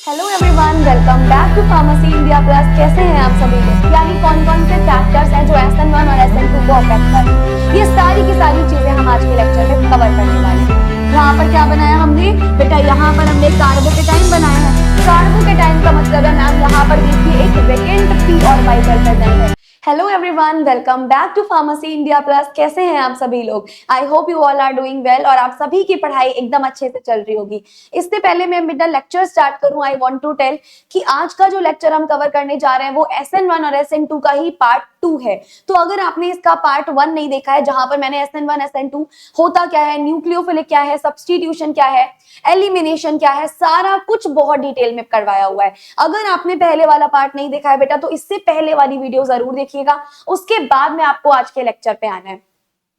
Hello everyone, welcome back to pharmacy India plus. कैसे हैं आप सभी लोग? यानी कौन कौन से फैक्टर्स हैं जो SN1 और SN2 को अफेक्ट कर रहे हैं, ये सारी की सारी चीजें हम आज के लेक्चर में कवर करने वाले हैं। यहाँ पर क्या बनाया हमने बेटा? यहाँ पर हमने कार्बोकेटाइन बनाया है। कार्बोकेटाइन का मतलब है मैम, यहाँ पर देखिए एक वेकेंट p ऑर्बिटल प्रेजेंट है। Hello everyone, welcome back to pharmacy India plus. कैसे हैं आप सभी लोग? I hope you all are doing well और आप सभी की पढ़ाई एकदम अच्छे से चल रही होगी। इससे पहले मैं बेटा लेक्चर स्टार्ट करूं, आई वांट टू टेल कि आज का जो लेक्चर हम कवर करने जा रहे हैं वो SN1 और SN2 का ही पार्ट 2 है। तो अगर आपने इसका पार्ट 1 नहीं देखा है, जहां पर मैंने SN1 SN2 होता क्या है, न्यूक्लियोफिलिक क्या है, सब्स्टिट्यूशन क्या है, एलिमिनेशन क्या है, सारा कुछ बहुत डिटेल में करवाया हुआ है। अगर आपने पहले वाला पार्ट नहीं देखा है बेटा, तो इससे पहले वाली वीडियो जरूर देखिएगा, उसके बाद में आपको आज के लेक्चर पे आना है।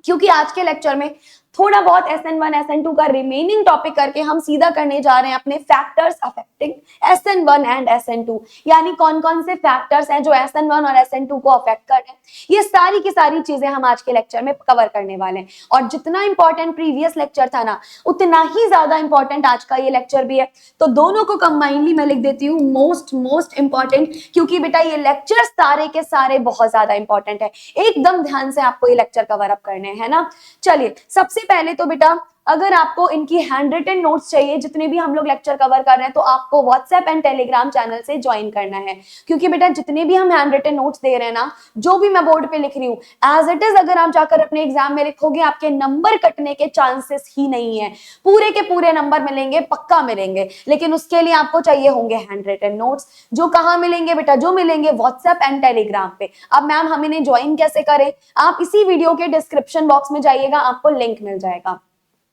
क्योंकि आज के लेक्चर में थोड़ा बहुत SN1 SN2 का रिमेनिंग टॉपिक करके हम सीधा करने जा रहे हैं अपने factors affecting SN1 and SN2। यानी कौन कौन से फैक्टर्स हैं जो SN1 और SN2 को अफेक्ट कर रहे हैं, ये सारी की सारी चीजें हम आज के लेक्चर में कवर करने वाले हैं। और जितना इंपॉर्टेंट प्रीवियस लेक्चर था ना, उतना ही ज्यादा इंपॉर्टेंट आज का ये लेक्चर भी है। तो दोनों को कंबाइनली मैं लिख देती हूँ मोस्ट इंपॉर्टेंट, क्योंकि बेटा ये लेक्चर सारे के सारे बहुत ज्यादा इंपॉर्टेंट है। एकदम ध्यान से आपको ये लेक्चर कवर अप करने हैं ना। चलिए, सबसे पहले तो बेटा अगर आपको इनकी हैंड रिटन नोट्स चाहिए, जितने भी हम लोग लेक्चर कवर कर रहे हैं, तो आपको व्हाट्सएप एंड टेलीग्राम चैनल से ज्वाइन करना है। क्योंकि बेटा जितने भी हम हैंड रिटन नोट्स दे रहे हैं ना, जो भी मैं बोर्ड पे लिख रही हूँ, एज इट इज अगर आप जाकर अपने एग्जाम में लिखोगे, आपके नंबर कटने के चांसेस ही नहीं है। पूरे के पूरे नंबर मिलेंगे, पक्का मिलेंगे। लेकिन उसके लिए आपको चाहिए होंगे हैंड रिटन नोट्स, जो कहाँ मिलेंगे बेटा? जो मिलेंगे व्हाट्सएप एंड टेलीग्राम पे। अब मैम हम इन्हें ज्वाइन कैसे करें? आप इसी वीडियो के डिस्क्रिप्शन बॉक्स में जाइएगा, आपको लिंक मिल जाएगा।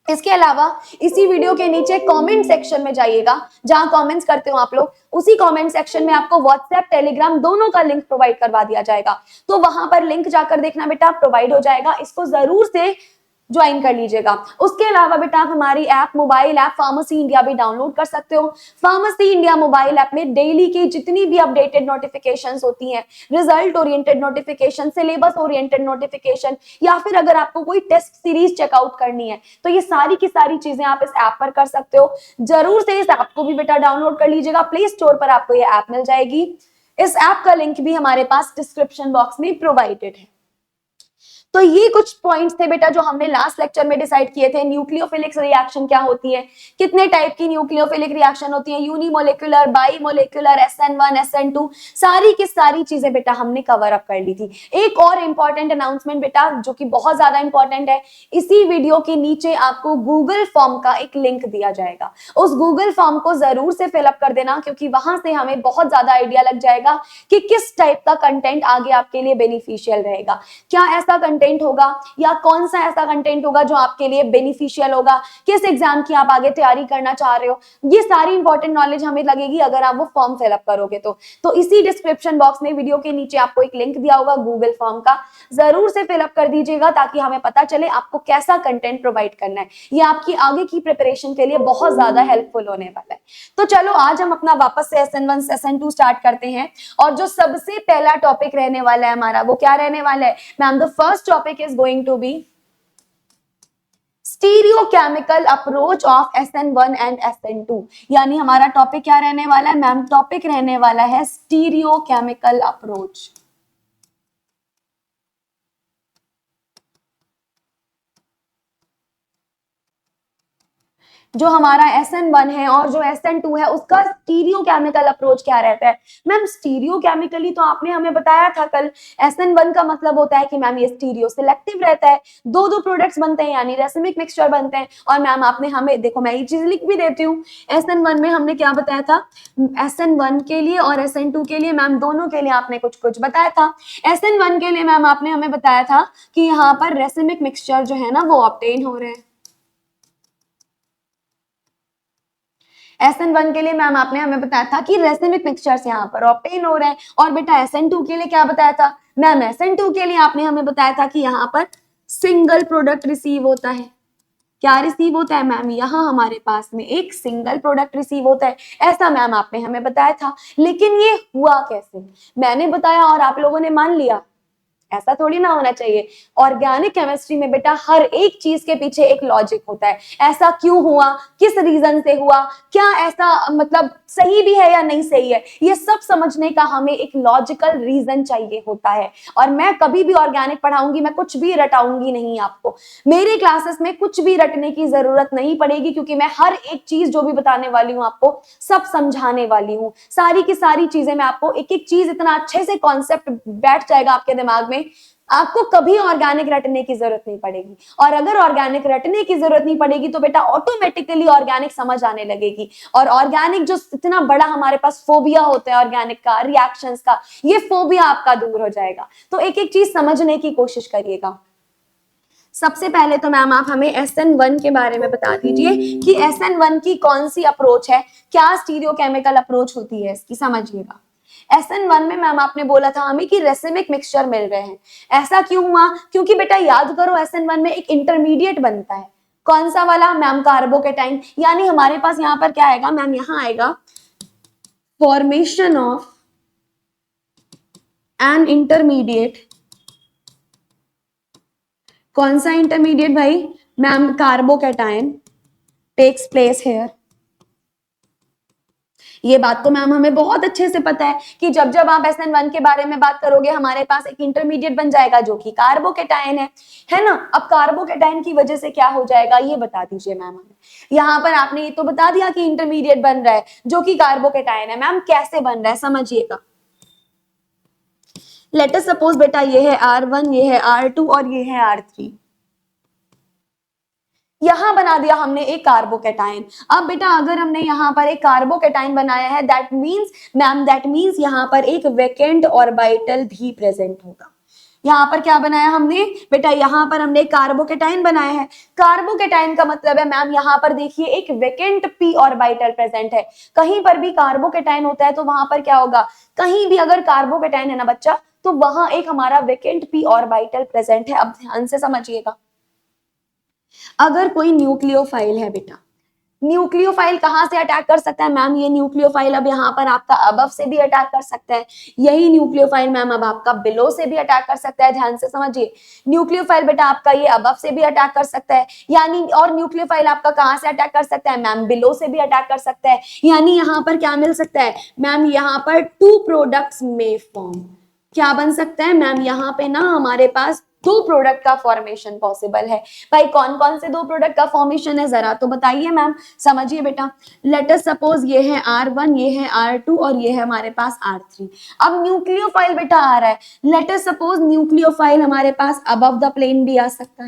इसके अलावा इसी वीडियो के नीचे कमेंट सेक्शन में जाइएगा, जहां कमेंट्स करते हो आप लोग, उसी कमेंट सेक्शन में आपको व्हाट्सएप टेलीग्राम दोनों का लिंक प्रोवाइड करवा दिया जाएगा। तो वहां पर लिंक जाकर देखना बेटा, प्रोवाइड हो जाएगा, इसको जरूर से ज्वाइन कर लीजिएगा। उसके अलावा बेटा आप हमारी app, mobile app pharmacy India भी डाउनलोड कर सकते हो। फार्मेसी इंडिया मोबाइल ऐप में डेली की जितनी भी अपडेटेड नोटिफिकेशंस होती हैं, result oriented notification, syllabus oriented notification, या फिर अगर आपको कोई टेस्ट सीरीज चेकआउट करनी है, तो ये सारी की सारी चीजें आप इस ऐप पर कर सकते हो। जरूर से इस ऐप को भी बेटा डाउनलोड कर लीजिएगा, प्ले स्टोर पर आपको ये ऐप मिल जाएगी। इस ऐप का लिंक भी हमारे पास डिस्क्रिप्शन बॉक्स में प्रोवाइडेड है। तो ये कुछ पॉइंट्स थे बेटा जो हमने लास्ट लेक्चर में डिसाइड किए थे। न्यूक्लियोफिलिक रिएक्शन क्या होती है, कितने टाइप की न्यूक्लियोफिलिक रिएक्शन होती है, यूनिमोलेक्युलर, बाईमोलेक्युलर, SN1 SN2, सारी की सारी चीजें बेटा हमने कवर अप कर ली थी। एक और इंपॉर्टेंट अनाउंसमेंट बेटा, जो कि बहुत ज्यादा इंपॉर्टेंट है, इसी वीडियो के नीचे आपको गूगल फॉर्म का एक लिंक दिया जाएगा। उस गूगल फॉर्म को जरूर से फिलअप कर देना, क्योंकि वहां से हमें बहुत ज्यादा आइडिया लग जाएगा कि किस टाइप का कंटेंट आगे आपके लिए बेनिफिशियल रहेगा। क्या ऐसा कंटेंट होगा या कौन सा ऐसा कंटेंट होगा जो आपके लिए बेनिफिशियल होगा, किस एग्जाम की आप आगे तैयारी करना चाह रहे हो, ये सारी इंपॉर्टेंट नॉलेज हमें लगेगी अगर आप वो फॉर्म फिलअप करोगे। तो इसी डिस्क्रिप्शन बॉक्स में वीडियो के नीचे आपको एक लिंक दिया होगा गूगल फॉर्म का, जरूर से फिलअप कर दीजिएगा, ताकि हमें पता चले आपको कैसा कंटेंट प्रोवाइड करना है। ये आपकी आगे की प्रिपरेशन के लिए बहुत ज्यादा हेल्पफुल होने वाला है। तो चलो आज हम अपना वापस से SN1 SN2 स्टार्ट करते हैं। और जो सबसे पहला टॉपिक रहने वाला है हमारा, वो क्या रहने वाला है ma'am? The first topic is going to be stereochemical approach of SN1 and SN2। यानी हमारा टॉपिक क्या रहने वाला है मैम? टॉपिक रहने वाला है स्टीरियोकेमिकल अप्रोच। जो हमारा SN1 है और जो SN2 है, उसका स्टीरियोकेमिकल अप्रोच क्या रहता है मैम? स्टीरियोकेमिकली तो आपने हमें बताया था कल, SN1 का मतलब होता है कि मैम ये स्टीरियो सिलेक्टिव रहता है, दो दो प्रोडक्ट्स बनते हैं, यानी रेसिमिक मिक्सचर बनते हैं। और मैम आपने हमें, देखो मैं ये चीज लिख भी देती हूँ, SN1 में हमने क्या बताया था? SN1 के लिए और SN2 के लिए मैम दोनों के लिए आपने कुछ कुछ बताया था। SN1 के लिए मैम आपने हमें बताया था कि यहाँ पर रेसिमिक मिक्सचर जो है ना, वो ऑब्टेन हो रहे हैं। SN1 के लिए मैम आपने हमें बताया था कि रेसिमिक मिक्सचर्स यहाँ पर ऑब्टेन हो रहे हैं। और बेटा SN2 के लिए क्या बताया था मैम? SN2 के लिए आपने हमें बताया था कि यहाँ पर सिंगल प्रोडक्ट रिसीव होता है। क्या रिसीव होता है मैम? यहाँ हमारे पास में एक सिंगल प्रोडक्ट रिसीव होता है, ऐसा मैम आपने हमें बताया था। लेकिन ये हुआ कैसे? मैंने बताया और आप लोगों ने मान लिया? ऐसा थोड़ी ना होना चाहिए। ऑर्गेनिक केमिस्ट्री में बेटा हर एक चीज के पीछे एक लॉजिक होता है, ऐसा क्यों हुआ, किस रीजन से हुआ, क्या ऐसा मतलब सही भी है या नहीं सही है, ये सब समझने का हमें एक लॉजिकल रीजन चाहिए होता है। और मैं कभी भी ऑर्गेनिक पढ़ाऊंगी, मैं कुछ भी रटाऊंगी नहीं आपको, मेरी क्लासेस में कुछ भी रटने की जरूरत नहीं पड़ेगी, क्योंकि मैं हर एक चीज जो भी बताने वाली हूं आपको सब समझाने वाली हूं। सारी की सारी चीजें मैं आपको एक एक चीज इतना अच्छे से कॉन्सेप्ट बैठ जाएगा आपके दिमाग में, आपको कभी ऑर्गेनिक रटने की जरूरत नहीं पड़ेगी। और अगर ऑर्गेनिक रटने की जरूरत नहीं पड़ेगी तो बेटा ऑटोमेटिकली ऑर्गेनिक समझ आने लगेगी। और ऑर्गेनिक जो इतना बड़ा हमारे पास फोबिया होता है ऑर्गेनिक का, रिएक्शंस का, ये फोबिया आपका दूर हो जाएगा। तो एक एक चीज समझने की कोशिश करिएगा। सबसे पहले तो मैम आप हमें SN1 के बारे में बता दीजिए कि SN1 की कौन सी अप्रोच है, क्या स्टीरियोकेमिकल अप्रोच होती है इसकी, समझिएगा। SN1 में मैम आपने बोला था हमें कि रेसिमिक मिक्सचर मिल रहे हैं। ऐसा क्यों हुआ, क्योंकि बेटा याद करो SN1 में एक इंटरमीडिएट बनता है, कौन सा वाला मैम, कार्बोकेटाइन। यानी हमारे पास यहाँ पर क्या आएगा मैम, यहाँ आएगा फॉर्मेशन ऑफ एन इंटरमीडिएट। कौन सा इंटरमीडिएट भाई ma'am, carbocation takes place here. ये बात तो मैम हमें बहुत अच्छे से पता है कि जब जब आप SN1 के बारे में बात करोगे हमारे पास एक इंटरमीडिएट बन जाएगा जो कि कार्बोकेटाइन है ना। अब कार्बोकेटाइन की वजह से क्या हो जाएगा ये बता दीजिए मैम हमें। यहाँ पर आपने ये तो बता दिया कि इंटरमीडिएट बन रहा है जो कि कार्बोकेटाइन है, मैम कैसे बन रहा है समझिएगा। लेट अस सपोज बेटा ये है R1, ये है R2 और ये है R3, यहां बना दिया हमने एक कार्बोकेटाइन। अब बेटा अगर हमने यहां पर एक कार्बोकेटाइन बनाया है दैट मींस यहां पर एक वेकेंट ऑर्बिटल भी प्रेजेंट होगा। यहां पर क्या बनाया हमने बेटा, यहां पर हमने कार्बोकेटाइन बनाया है। कार्बोकेटाइन का मतलब है मैम यहां पर देखिए एक वेकेंट p ऑर्बिटल प्रेजेंट है। कहीं पर भी कार्बोकेटाइन होता है तो वहां पर क्या होगा, कहीं भी अगर कार्बोकेटाइन है ना बच्चा तो वहां एक हमारा वेकेंट p ऑर्बिटल प्रेजेंट है। अब ध्यान से समझिएगा, अगर कोई न्यूक्लियोफाइल है बेटा, न्यूक्लियोफाइल कहां से अटैक कर सकता है मैम, ये न्यूक्लियोफाइल अब यहाँ पर आपका अबव से भी अटैक कर सकता है, यही न्यूक्लियोफाइल मैम अब आपका बिलो से भी अटैक कर सकता है। ध्यान से समझिए, न्यूक्लियोफाइल बेटा आपका ये अबव से भी अटैक कर सकता है, यानी और न्यूक्लियोफाइल आपका कहां से अटैक कर सकता है मैम, बिलो से भी अटैक कर सकता है। यानी यहाँ पर क्या मिल सकता है मैम, यहाँ पर 2 प्रोडक्ट्स में फॉर्म, क्या बन सकता है मैम, यहाँ पे ना हमारे पास 2 प्रोडक्ट का फॉर्मेशन पॉसिबल है। भाई कौन कौन से 2 प्रोडक्ट का फॉर्मेशन है जरा तो बताइए मैम, समझिए बेटा। लेट अस सपोज ये है R1, ये है R2 और ये है हमारे पास R3। अब न्यूक्लियोफाइल बेटा आ रहा है, लेट अस सपोज न्यूक्लियोफाइल हमारे पास अबव द प्लेन भी आ सकता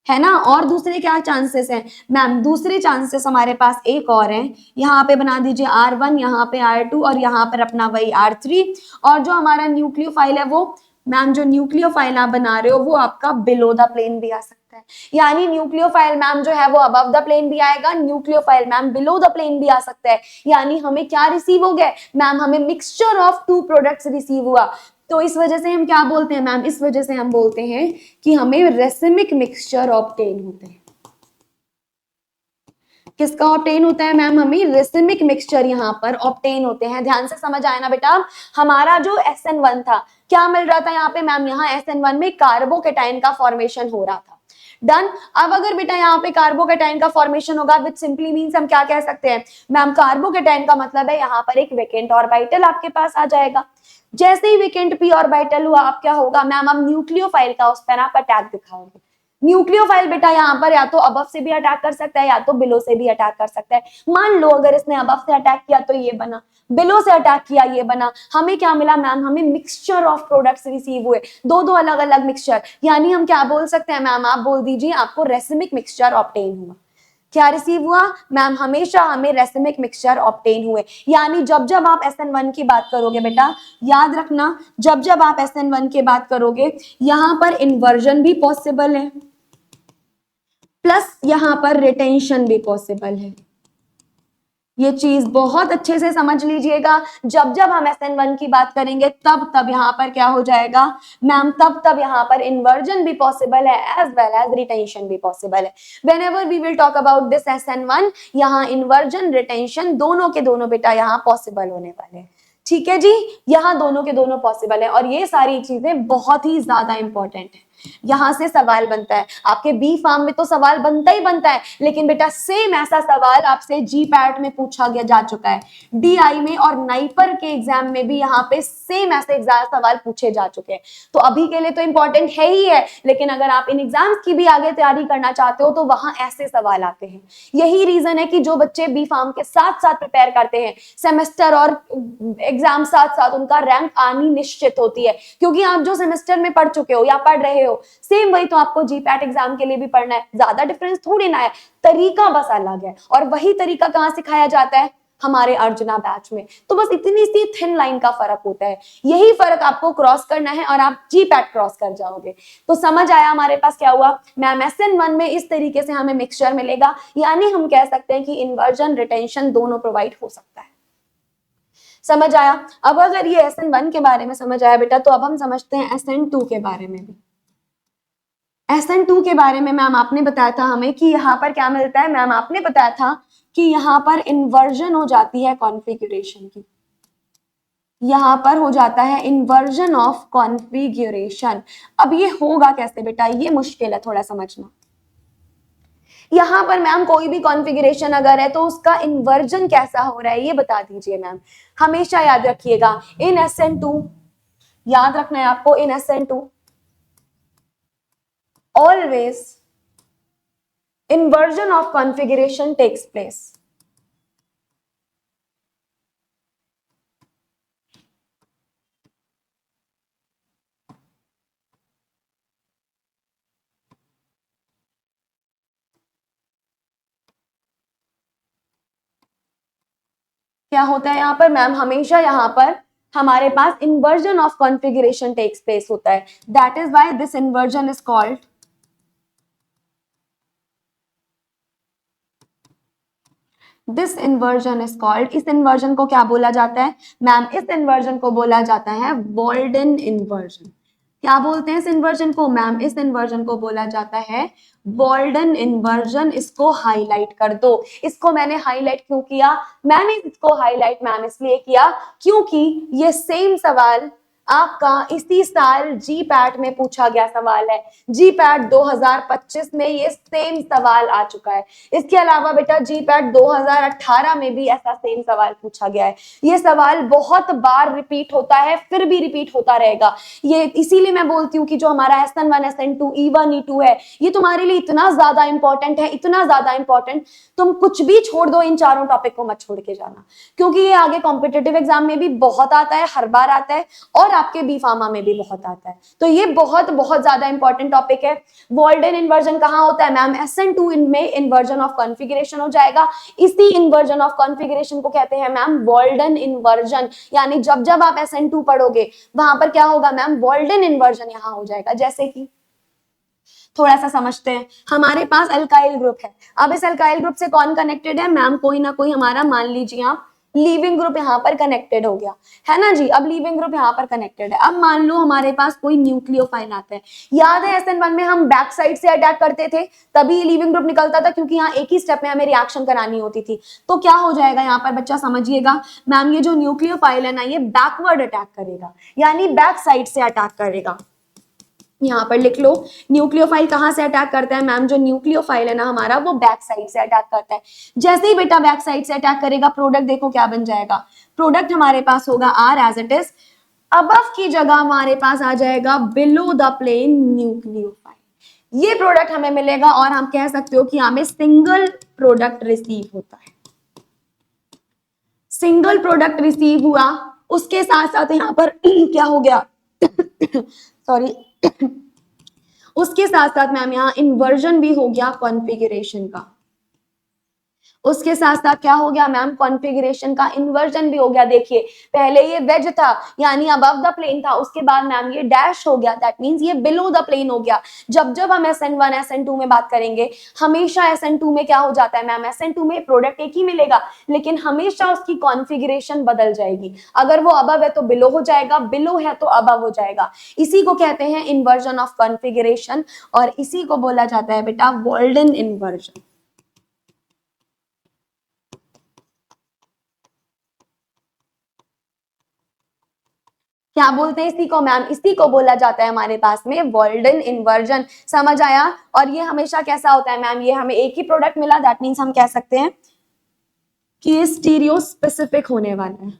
है ना। और दूसरे क्या चांसेस हैं मैम, दूसरे चांसेस हमारे पास एक और हैं, यहाँ पे बना दीजिए R1, यहाँ पे R2 और यहाँ पर अपना वही R3। और जो हमारा न्यूक्लियोफाइल है वो मैम, जो न्यूक्लियोफाइल आप बना रहे हो वो आपका बिलो द प्लेन भी आ सकता है। यानी न्यूक्लियोफाइल मैम जो है वो अबव द प्लेन भी आएगा, nucleophile ma'am below the plane भी आ सकता है। यानी हमें क्या रिसीव हो गया मैम, हमें मिक्सचर ऑफ 2 प्रोडक्ट्स रिसीव हुआ। तो इस वजह से हम क्या बोलते हैं मैम, इस वजह से हम बोलते हैं कि हमें रेसिमिक मिक्सचर ऑब्टेन होते हैं। किसका ऑब्टेन होता है मैम, हमें रेसिमिक मिक्सचर यहाँ पर ऑब्टेन होते हैं। ध्यान से समझ आया ना बेटा। हमारा जो SN1 था क्या मिल रहा था यहाँ पे मैम, यहाँ SN1 में कार्बोकेटाइन का फॉर्मेशन हो रहा था। डन। अब अगर बेटा यहाँ पे कार्बोकेटाइन का फॉर्मेशन होगा विच सिंपली मींस हम क्या कह सकते हैं मैम, कार्बोकेटाइन का मतलब है यहाँ पर एक वेकेंट ऑर्बिटल आपके पास आ जाएगा। जैसे ही वेकेंट p ऑर्बिटल हुआ अब क्या होगा मैम, अब न्यूक्लियोफाइल का उस पर आप अटैक दिखाओगे। न्यूक्लियोफाइल बेटा यहाँ पर या तो अबव से भी अटैक कर सकता है या तो बिलो से भी अटैक कर सकता है। मान लो अगर इसने अबव से अटैक किया तो ये बना, बिलो से अटैक किया ये बना। हमें क्या मिला मैम, हमें मिक्सचर ऑफ प्रोडक्ट्स रिसीव हुए, 2 अलग अलग मिक्सचर। यानी हम क्या बोल सकते हैं मैम, आप बोल दीजिए आपको रेसिमिक मिक्सचर ऑब्टेन हुआ। क्या रिसीव हुआ मैम, हमेशा हमें रेसिमिक मिक्सचर ऑब्टेन हुए। यानी जब जब आप SN1 की बात करोगे बेटा याद रखना, जब जब आप SN1 की बात करोगे यहाँ पर इन्वर्जन भी पॉसिबल है प्लस यहाँ पर रिटेंशन भी पॉसिबल है। ये चीज बहुत अच्छे से समझ लीजिएगा। जब जब हम SN1 की बात करेंगे तब तब यहाँ पर क्या हो जाएगा मैम, तब तब यहाँ पर इन्वर्जन भी पॉसिबल है एज वेल एज रिटेंशन भी पॉसिबल है। Whenever we will talk about this SN1, यहाँ इन्वर्जन रिटेंशन दोनों के दोनों बेटा यहाँ पॉसिबल होने वाले हैं। ठीक है जी, यहाँ दोनों के दोनों पॉसिबल है और ये सारी चीजें बहुत ही ज्यादा इंपॉर्टेंट है। यहां से सवाल बनता है, आपके बी फार्म में तो सवाल बनता ही बनता है, लेकिन बेटा सेम ऐसा सवाल आपसे जी पैट में पूछा गया जा चुका है, डीआई में और नाइपर के एग्जाम में भी यहाँ पे सेम ऐसे सवाल पूछे जा चुके हैं। तो अभी के लिए तो इंपॉर्टेंट है ही है, लेकिन अगर आप इन एग्जाम्स की भी आगे तैयारी करना चाहते हो तो वहां ऐसे सवाल आते हैं। यही रीजन है कि जो बच्चे बी फार्म के साथ साथ प्रिपेयर करते हैं, सेमेस्टर और एग्जाम साथ साथ, उनका रैंक आनी निश्चित होती है, क्योंकि आप जो सेमेस्टर में पढ़ चुके हो या पढ़ रहे हो सेम वही तो आपको जीपैट एग्जाम के लिए भी पढ़ना है, ज्यादा डिफरेंस थोड़ी ना है, तरीका बस अलग है। और वही तरीका कहां सिखाया जाता है? हमारे अर्जुना बैच में। तो बस इतनी सी थिन लाइन का फर्क होता है, यही फर्क आपको क्रॉस करना है और आप जीपैट क्रॉस कर जाओगे। तो समझ आया हमारे पास क्या हुआ मैम, SN1 में इस तरीके से हमें मिक्सचर मिलेगा, यानी हम कह सकते हैं कि इन्वर्जन रिटेंशन दोनों प्रोवाइड हो सकता है। समझ आया? अब अगर ये SN1 के बारे में समझ आया बेटा, तो अब हम समझते हैं SN2 के बारे में भी। SN2 के बारे में मैम आपने बताया था हमें कि यहाँ पर क्या मिलता है, मैम आपने बताया था कि यहाँ पर इन्वर्जन हो जाती है कॉन्फ़िगरेशन की, यहाँ पर हो जाता है इन्वर्जन ऑफ कॉन्फ़िगरेशन। अब ये होगा कैसे बेटा, ये मुश्किल है थोड़ा समझना। यहाँ पर मैम कोई भी कॉन्फ़िगरेशन अगर है तो उसका इन्वर्जन कैसा हो रहा है ये बता दीजिए मैम। हमेशा याद रखिएगा इन SN2, याद रखना है आपको, इन SN2 always inversion of configuration takes place. क्या होता है यहाँ पर मैम, हमेशा यहाँ पर हमारे पास inversion of configuration takes place होता है, that is why this inversion is called this inversion is called, इस इन्वर्जन को क्या बोला जाता है मैम, इस इन्वर्जन को बोला जाता है वॉल्डन इन्वर्जन। क्या बोलते हैं इस इन्वर्जन को मैम, इस इन्वर्जन को बोला जाता है वॉल्डन इन्वर्जन। इसको हाईलाइट कर दो। इसको मैंने हाईलाइट क्यों किया, मैंने इसको हाईलाइट मैम इसलिए किया क्योंकि ये सेम सवाल आपका इसी साल जी पैट में पूछा गया सवाल है। जी पैट 2025 में ये सेम सवाल आ चुका है। इसके अलावा बेटा जी पैट 2018 में भी ऐसा सेम सवाल पूछा गया है। ये सवाल बहुत बार रिपीट होता है, फिर भी रिपीट होता रहेगा। ये इसीलिए मैं बोलती हूँ कि जो हमारा SN1 SN2 E1 E2 है, ये तुम्हारे लिए इतना ज्यादा इंपॉर्टेंट है, इतना ज्यादा इंपॉर्टेंट, तुम कुछ भी छोड़ दो, इन चारों टॉपिक को मत छोड़ के जाना, क्योंकि ये आगे कॉम्पिटेटिव एग्जाम में भी बहुत आता है, हर बार आता है, और आपके बी फार्मा में भी बहुत आता है। तो ये बहुत बहुत ज्यादा इंपॉर्टेंट टॉपिक है। वॉल्डन इन्वर्जन कहाँ होता है मैम, SN2 में इन्वर्जन ऑफ कॉन्फ़िगरेशन हो जाएगा। इसी इन्वर्जन ऑफ कॉन्फ़िगरेशन को कहते हैं मैम वॉल्डन इन्वर्जन। यानी जब जब आप SN2 पढ़ोगे वहां पर क्या होगा मैम, वॉल्डन इन्वर्जन यहाँ हो जाएगा। जैसे कि थोड़ा सा समझते हैं, हमारे पास अल्काइल ग्रुप है। अब इस अल्काइल ग्रुप से कौन कनेक्टेड है मैम, कोई ना कोई हमारा, मान लीजिए आप लीविंग ग्रुप यहाँ पर कनेक्टेड हो गया है ना जी। अब लीविंग ग्रुप यहाँ पर कनेक्टेड है। अब मान लो हमारे पास कोई न्यूक्लियोफाइल आता है। याद है SN1 में हम बैक साइड से अटैक करते थे, तभी लीविंग ग्रुप निकलता था, क्योंकि यहाँ एक ही स्टेप में हमें रिएक्शन करानी होती थी। तो क्या हो जाएगा यहाँ पर बच्चा समझिएगा मैम, ये जो न्यूक्लियोफाइल है ना, ये बैकवर्ड अटैक करेगा, यानी बैक साइड से अटैक करेगा। यहाँ पर लिख लो, न्यूक्लियोफाइल कहाँ से अटैक करता है मैम, जो न्यूक्लियोफाइल है ना हमारा, वो बैक साइड से अटैक करता है। जैसे ही बेटा बैक साइड से अटैक करेगा, प्रोडक्ट देखो क्या बन जाएगा, प्रोडक्ट हमारे पास होगा R as it is, above की जगह हमारे पास आ जाएगा बिलो द प्लेन न्यूक्लियोफाइल। ये प्रोडक्ट हमें मिलेगा और हम कह सकते हो कि हमें सिंगल प्रोडक्ट रिसीव होता है। सिंगल प्रोडक्ट रिसीव हुआ, उसके साथ साथ यहाँ पर क्या हो गया सॉरी उसके साथ साथ मैम यहाँ इन्वर्जन भी हो गया कॉन्फ़िगरेशन का। उसके साथ साथ क्या हो गया मैम, कॉन्फ़िगरेशन का इन्वर्जन भी हो गया। देखिए पहले ये वेज था, यानी अबव द प्लेन था, उसके बाद मैम ये डैश हो गया, दैट मींस ये बिलो द प्लेन हो गया। जब जब हम SN1 SN2 में बात करेंगे, हमेशा SN2 में क्या हो जाता है मैम, SN2 में प्रोडक्ट एक ही मिलेगा, लेकिन हमेशा उसकी कॉन्फ़िगरेशन बदल जाएगी। अगर वो अबव है तो बिलो हो जाएगा, बिलो है तो अबव हो जाएगा। इसी को कहते हैं इन्वर्जन ऑफ कॉन्फ़िगरेशन, और इसी को बोला जाता है बेटा वॉल्डन इन्वर्जन। क्या बोलते हैं इसी को मैम? इसी को बोला जाता है हमारे पास में वॉल्डन इन्वर्जन। समझ आया? और ये हमेशा कैसा होता है मैम? ये हमें एक ही प्रोडक्ट मिला, दैट मीन्स हम कह सकते हैं कि ये स्टीरियो स्पेसिफिक होने वाला है।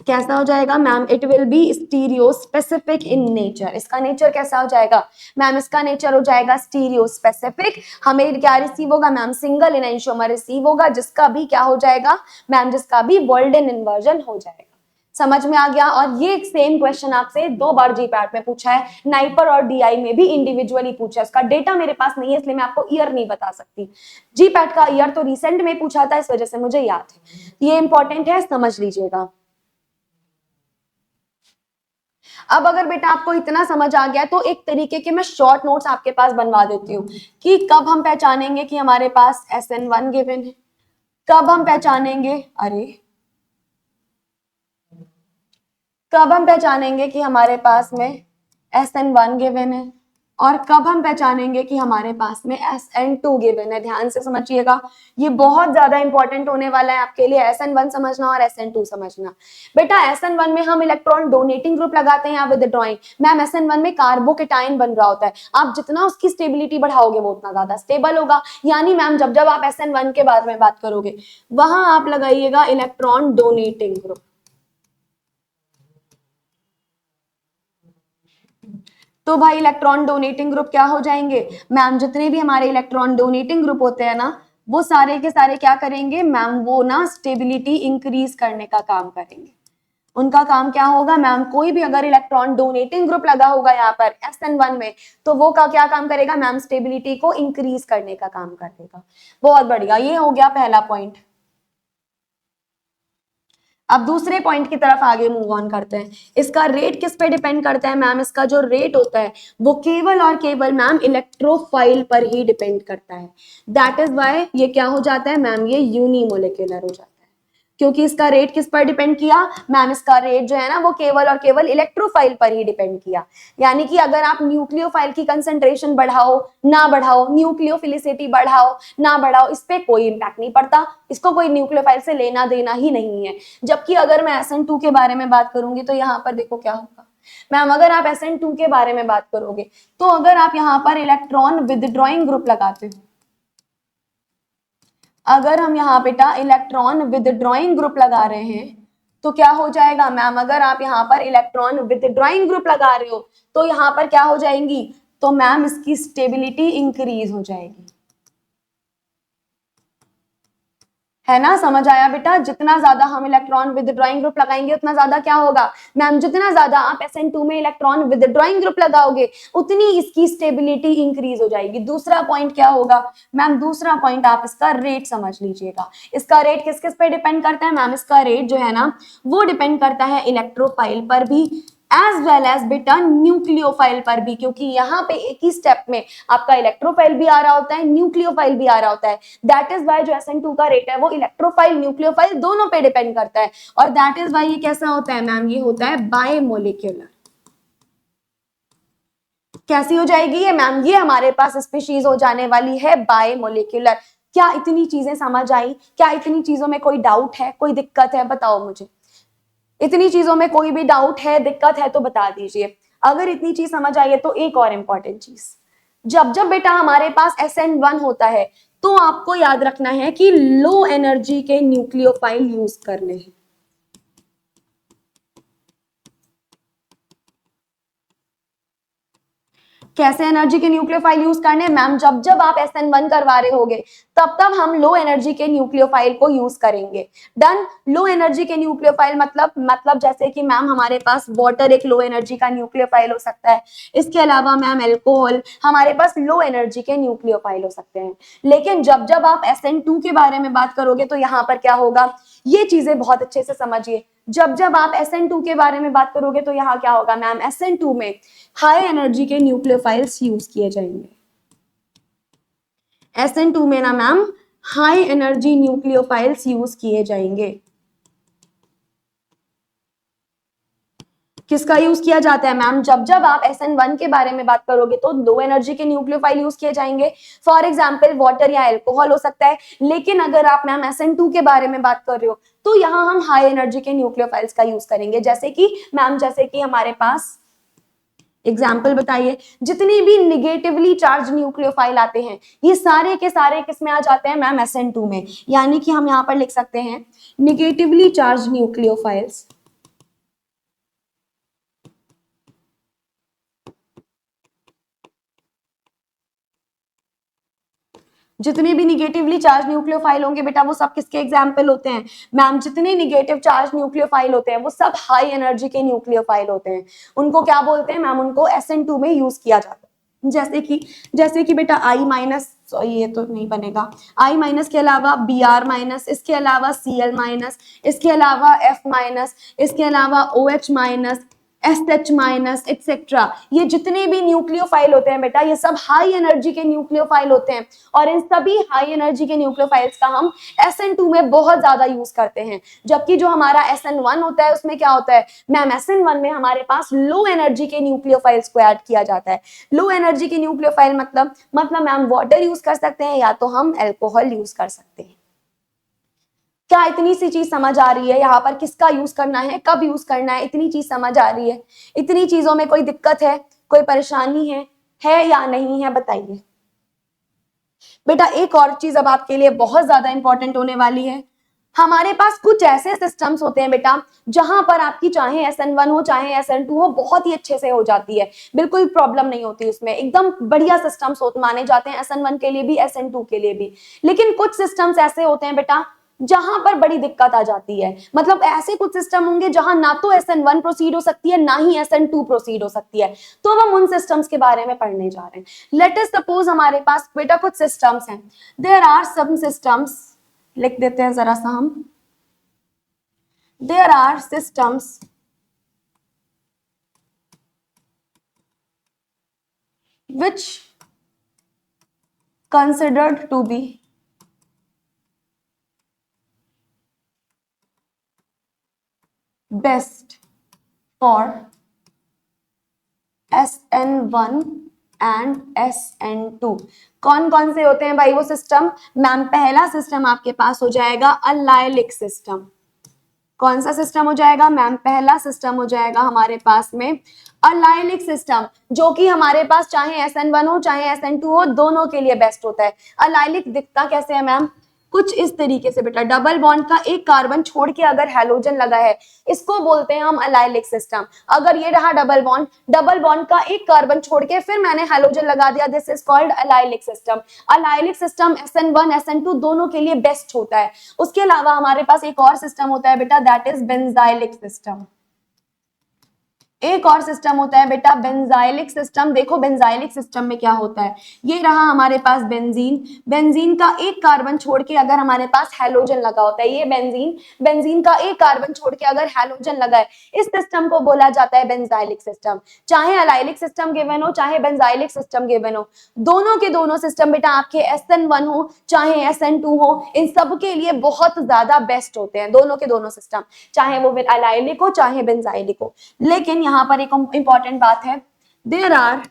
कैसा हो जाएगा ma'am? It will be stereo specific in nature. इसका नेचर कैसा हो जाएगा मैम? इसका नेचर हो जाएगा स्टीरियो स्पेसिफिक। हमें क्या रिसीव होगा मैम? सिंगल एनेंशियोमर रिसीव होगा, जिसका भी क्या हो जाएगा मैम? जिसका भी वॉल्डन इन्वर्जन हो जाएगा। समझ में आ गया? और ये सेम क्वेश्चन आपसे 2 बार जीपैट में पूछा है, नाइपर और डीआई में भी इंडिविजुअली पूछा है। इसका डेटा मेरे पास नहीं है, इसलिए मैं आपको ईयर नहीं बता सकती। जीपैट का ईयर तो रिसेंट में पूछा था, इस वजह से मुझे याद है। ये इंपॉर्टेंट है, समझ लीजिएगा। अब अगर बेटा आपको इतना समझ आ गया तो एक तरीके के मैं शॉर्ट नोट्स आपके पास बनवा देती हूँ कि कब हम पहचानेंगे कि हमारे पास SN1 गिवन है, कब हम पहचानेंगे, अरे कब हम पहचानेंगे कि हमारे पास में SN1 गिवन है, और कब हम पहचानेंगे कि हमारे पास में SN2 गिवन है। ध्यान से समझिएगा, ये बहुत ज्यादा इंपॉर्टेंट होने वाला है आपके लिए, SN1 समझना और SN2 समझना। बेटा SN1 में हम इलेक्ट्रॉन डोनेटिंग ग्रुप लगाते हैं या विदड्रॉइंग? मैम SN1 में कार्बोकेटाइन बन रहा होता है, आप जितना उसकी स्टेबिलिटी बढ़ाओगे वो उतना ज्यादा स्टेबल होगा। यानी मैम जब जब आप SN1 के बारे में बात करोगे वहां आप लगाइएगा इलेक्ट्रॉन डोनेटिंग ग्रुप। तो भाई इलेक्ट्रॉन डोनेटिंग ग्रुप क्या हो जाएंगे मैम? जितने भी हमारे इलेक्ट्रॉन डोनेटिंग ग्रुप होते हैं ना, वो सारे के सारे क्या करेंगे मैम? वो ना स्टेबिलिटी इंक्रीज करने का काम करेंगे। उनका काम क्या होगा मैम? कोई भी अगर इलेक्ट्रॉन डोनेटिंग ग्रुप लगा होगा यहाँ पर SN1 में, तो वो का क्या काम करेगा मैम? स्टेबिलिटी को इंक्रीज करने का काम करेगा। बहुत बढ़िया, ये हो गया पहला पॉइंट। अब दूसरे पॉइंट की तरफ आगे मूव ऑन करते हैं। इसका रेट किस पे डिपेंड करता है मैम? इसका जो रेट होता है वो केवल और केवल मैम इलेक्ट्रोफाइल पर ही डिपेंड करता है। दैट इज वाई ये क्या हो जाता है मैम? ये यूनिमोलिकुलर हो जाता है। क्योंकि इसका रेट किस पर डिपेंड किया मैम? इसका रेट जो है ना वो केवल और केवल इलेक्ट्रोफाइल पर ही डिपेंड किया। यानी कि अगर आप न्यूक्लियोफाइल की कंसेंट्रेशन बढ़ाओ ना बढ़ाओ, न्यूक्लियोफिलिसिटी बढ़ाओ ना बढ़ाओ, इस पे कोई इंपैक्ट नहीं पड़ता, इसको कोई न्यूक्लियोफाइल से लेना देना ही नहीं है। जबकि अगर मैं SN2 के बारे में बात करूंगी तो यहाँ पर देखो क्या होगा मैम। अगर आप SN2 के बारे में बात करोगे तो अगर आप यहाँ पर इलेक्ट्रॉन विदड्रॉइंग ग्रुप लगाते हो, अगर हम यहाँ बेटा इलेक्ट्रॉन विदड्रॉइंग ग्रुप लगा रहे हैं तो क्या हो जाएगा मैम? अगर आप यहाँ पर इलेक्ट्रॉन विदड्रॉइंग ग्रुप लगा रहे हो तो यहाँ पर क्या हो जाएंगी? तो मैम इसकी स्टेबिलिटी इंक्रीज हो जाएगी। है ना? समझ आया बेटा? जितना ज्यादा हम इलेक्ट्रॉन विदड्रॉइंग ग्रुप लगाएंगे उतना ज्यादा क्या होगा मैम? जितना ज्यादा आप SN2 में इलेक्ट्रॉन विदड्रॉइंग ग्रुप लगाओगे उतनी इसकी स्टेबिलिटी इंक्रीज हो जाएगी। दूसरा पॉइंट क्या होगा मैम? दूसरा पॉइंट आप इसका रेट समझ लीजिएगा। इसका रेट किस किस पे डिपेंड करता है मैम? इसका रेट जो है ना वो डिपेंड करता है इलेक्ट्रोफाइल पर भी एज वेल एज बेटा न्यूक्लियोफाइल पर भी, क्योंकि यहाँ पे एक ही स्टेप में आपका इलेक्ट्रोफाइल भी आ रहा होता है, न्यूक्लियोफाइल भी आ रहा होता है। दैट इज वाई जो SN2 का रेट है वो इलेक्ट्रोफाइल न्यूक्लियोफाइल दोनों पे डिपेंड करता है। और दैट इज वाई ये कैसा होता है मैम? ये होता है बायमोलिक्यूलर। कैसी हो जाएगी ये मैम? ये हमारे पास स्पीशीज हो जाने वाली है बायमोलिक्यूलर। क्या इतनी चीजें समझ आई? क्या इतनी चीजों में कोई डाउट है, कोई दिक्कत है? बताओ मुझे, इतनी चीजों में कोई भी डाउट है, दिक्कत है तो बता दीजिए। अगर इतनी चीज समझ आई है तो एक और इंपॉर्टेंट चीज, जब जब बेटा हमारे पास SN1 होता है तो आपको याद रखना है कि लो एनर्जी के न्यूक्लियोफाइल यूज करने हैं। कैसे एनर्जी के न्यूक्लियोफाइल यूज करने मैम? जब जब आप SN1 करवा रहे होगे तब तब हम लो एनर्जी के न्यूक्लियोफाइल को यूज करेंगे। डन? लो एनर्जी के न्यूक्लियोफाइल मतलब जैसे कि मैम हमारे पास वाटर एक लो एनर्जी का न्यूक्लियोफाइल हो सकता है, इसके अलावा मैम एल्कोहल हमारे पास लो एनर्जी के न्यूक्लियोफाइल हो सकते हैं। लेकिन जब जब आप SN2 के बारे में बात करोगे तो यहाँ पर क्या होगा, ये चीजें बहुत अच्छे से समझिए। जब जब आप SN2 के बारे में बात करोगे तो यहाँ क्या होगा मैम? SN2 में हाई एनर्जी के न्यूक्लियोफाइल्स यूज किए जाएंगे। SN2 में ना ma'am high energy nucleophiles use किए जाएंगे। किसका यूज किया जाता है मैम? जब जब आप SN1 के बारे में बात करोगे तो लो एनर्जी के न्यूक्लियोफाइल यूज किए जाएंगे। फॉर एग्जांपल वाटर या अल्कोहल हो सकता है। लेकिन अगर आप मैम SN2 के बारे में बात कर रहे हो तो यहाँ हम हाई एनर्जी के न्यूक्लियोफाइल्स का यूज करेंगे। जैसे कि मैम, जैसे कि हमारे पास एग्जाम्पल बताइए, जितनी भी निगेटिवली चार्ज न्यूक्लियोफाइल आते हैं ये सारे के सारे किस में आ जाते हैं मैम? SN2 में। यानी कि हम यहाँ पर लिख सकते हैं निगेटिवली चार्ज न्यूक्लियोफाइल्स जितने भी निगेटिवली चार्ज न्यूक्लियोफाइल होंगे बेटा वो सब किसके एग्जाम्पल होते हैं मैम? जितने निगेटिव चार्ज न्यूक्लियोफाइल होते हैं वो सब हाई एनर्जी के न्यूक्लियोफाइल होते हैं। उनको क्या बोलते हैं मैम? उनको SN2 में यूज किया जाता है। जैसे कि बेटा I माइनस, ये तो नहीं बनेगा, I माइनस के अलावा Br माइनस, इसके अलावा Cl माइनस, इसके अलावा F माइनस, इसके अलावा OH minus, SH minus etcetera. ये जितने भी न्यूक्लियोफाइल होते हैं बेटा ये सब हाई एनर्जी के न्यूक्लियोफाइल होते हैं और इन सभी हाई एनर्जी के न्यूक्लियोफाइल्स का हम SN2 में बहुत ज्यादा यूज करते हैं। जबकि जो हमारा SN1 होता है उसमें क्या होता है मैम? SN1 में हमारे पास लो एनर्जी के न्यूक्लियोफाइल्स को ऐड किया जाता है। लो एनर्जी के न्यूक्लियोफाइल मतलब मैम वाटर यूज कर सकते हैं या तो हम अल्कोहल यूज कर सकते हैं। क्या इतनी सी चीज समझ आ रही है? यहाँ पर किसका यूज करना है, कब यूज करना है, इतनी चीज समझ आ रही है? इतनी चीजों में कोई दिक्कत है, कोई परेशानी है या नहीं है? बताइए बेटा। एक और चीज अब आपके लिए बहुत ज्यादा इंपॉर्टेंट होने वाली है। हमारे पास कुछ ऐसे सिस्टम्स होते हैं बेटा जहां पर आपकी चाहे SN1 हो चाहे SN2 हो बहुत ही अच्छे से हो जाती है, बिल्कुल प्रॉब्लम नहीं होती उसमें, एकदम बढ़िया सिस्टम्स माने जाते हैं SN1 के लिए भी SN2 के लिए भी। लेकिन कुछ सिस्टम्स ऐसे होते हैं बेटा जहां पर बड़ी दिक्कत आ जाती है। मतलब ऐसे कुछ सिस्टम होंगे जहां ना तो SN1 प्रोसीड हो सकती है ना ही SN2 प्रोसीड हो सकती है। तो अब हम उन सिस्टम्स के बारे में पढ़ने जा रहे हैं। लेट अस सपोज हमारे पास बेटा कुछ सिस्टम्स हैं। देयर आर सम सिस्टम्स, लिख देते हैं जरा सा हम। There are systems which considered to be best for SN1 and SN2। कौन कौन से होते हैं भाई वो सिस्टम मैम? पहला सिस्टम आपके पास हो जाएगा अलाइलिक सिस्टम। कौन सा सिस्टम हो जाएगा मैम? पहला सिस्टम हो जाएगा हमारे पास में अलाइलिक सिस्टम, जो कि हमारे पास चाहे SN1 हो चाहे SN2 हो दोनों के लिए बेस्ट होता है। अलाइलिक दिखता कैसे है मैम? कुछ इस तरीके से बेटा, डबल बॉन्ड का एक कार्बन छोड़ के अगर हैलोजन लगा है इसको बोलते हैं हम अलाइलिक सिस्टम। अगर ये रहा डबल बॉन्ड का एक कार्बन छोड़ के फिर मैंने हैलोजन लगा दिया, this is called allylic system. Allylic system SN1 SN2 दोनों के लिए बेस्ट होता है। उसके अलावा हमारे पास एक और सिस्टम होता है बेटा, दैट इज बेंजाइलिक सिस्टम। एक और सिस्टम होता है बेटा बेंजाइलिक सिस्टम। देखो बेंजाइलिक सिस्टम में क्या होता है, ये रहा हमारे पास बेंजीन का एक कार्बन छोड़ के अगर हमारे पास हैलोजन लगा होता है, ये बेंजीन का एक कार्बन छोड़ के अगर हैलोजन लगा है, इस सिस्टम को बोला जाता है बेंजाइलिक सिस्टम। चाहे अलाइलिक सिस्टम गिवन हो चाहे बेंजाइलिक सिस्टम गिवन हो, दोनों के दोनों सिस्टम बेटा आपके SN1 हो चाहे SN2 हो, इन सब के लिए बहुत ज्यादा बेस्ट होते हैं दोनों के दोनों सिस्टम, चाहे वो अलाइलिक हो चाहे बेंजाइलिक हो। लेकिन यहां पर एक इंपॉर्टेंट बात है, there are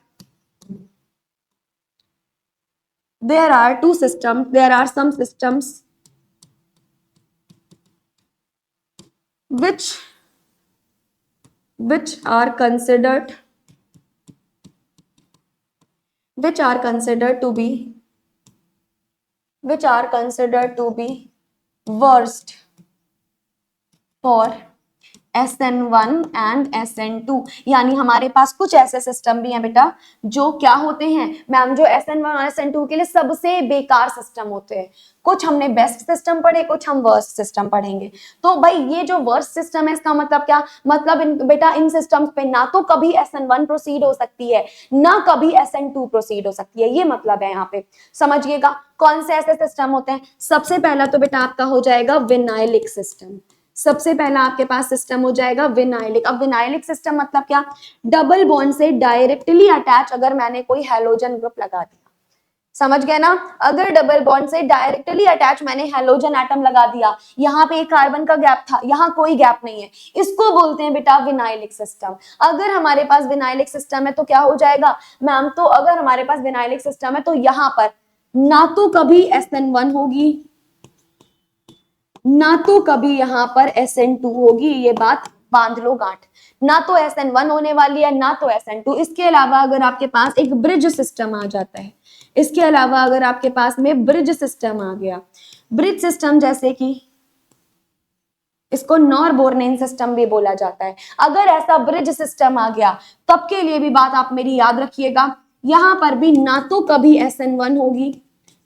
some systems which are considered to be worst for SN1 and SN2। यानी हमारे पास कुछ ऐसे सिस्टम भी हैं बेटा जो क्या होते हैं मैम? जो SN1 और SN2 के लिए सबसे बेकार सिस्टम होते हैं। कुछ हमने बेस्ट सिस्टम पढ़े, कुछ हम वर्स्ट सिस्टम पढ़ेंगे। तो भाई ये जो वर्स्ट सिस्टम है इसका मतलब क्या? मतलब बेटा इन सिस्टम्स पे ना तो कभी SN1 प्रोसीड हो सकती है ना कभी SN2 प्रोसीड हो सकती है, ये मतलब है यहाँ पे, समझिएगा। कौन से ऐसे सिस्टम होते हैं? सबसे पहला तो बेटा आपका हो जाएगा विनाइलिक सिस्टम। सबसे पहला आपके पास सिस्टम हो जाएगा विनाइलिक। अब विनाइलिक सिस्टम मतलब क्या? डबल बॉन्ड से डायरेक्टली अटैच अगर मैंने कोई हैलोजन ग्रुप लगा दिया, समझ गए ना। अगर डबल बॉन्ड से डायरेक्टली अटैच मैंने हेलोजन एटम लगा दिया, यहाँ पे एक कार्बन का गैप था, यहाँ कोई गैप नहीं है, इसको बोलते हैं बेटा विनाइलिक सिस्टम। अगर हमारे पास विनाइलिक सिस्टम है तो क्या हो जाएगा मैम, तो अगर हमारे पास विनाइलिक सिस्टम है तो यहाँ पर ना तो कभी SN1 होगी, ना तो कभी यहाँ पर SN2 होगी, ये बात बांध लो गांठ। ना तो SN1 होने वाली है, ना तो SN2। इसके अलावा अगर आपके पास एक ब्रिज सिस्टम आ जाता है, इसके अलावा अगर आपके पास में ब्रिज सिस्टम आ गया, ब्रिज सिस्टम जैसे कि इसको नॉर बोर्नेन सिस्टम भी बोला जाता है, अगर ऐसा ब्रिज सिस्टम आ गया तब के लिए भी बात आप मेरी याद रखिएगा, यहां पर भी ना तो कभी SN1 होगी,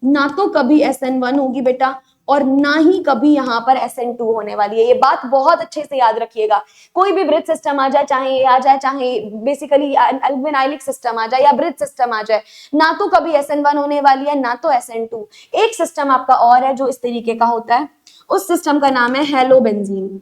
ना तो कभी SN1 होगी बेटा, और ना ही कभी यहाँ पर SN2 होने वाली है। ये बात बहुत अच्छे से याद रखिएगा। कोई भी ब्रिज सिस्टम आ जाए, चाहे ये आ जाए, चाहे बेसिकली विनाइलिक सिस्टम आ जाए या ब्रिज सिस्टम आ जाए, ना तो कभी SN1 होने वाली है, ना तो SN2। एक सिस्टम आपका और है जो इस तरीके का होता है, उस सिस्टम का नाम है हेलोबेंजीन।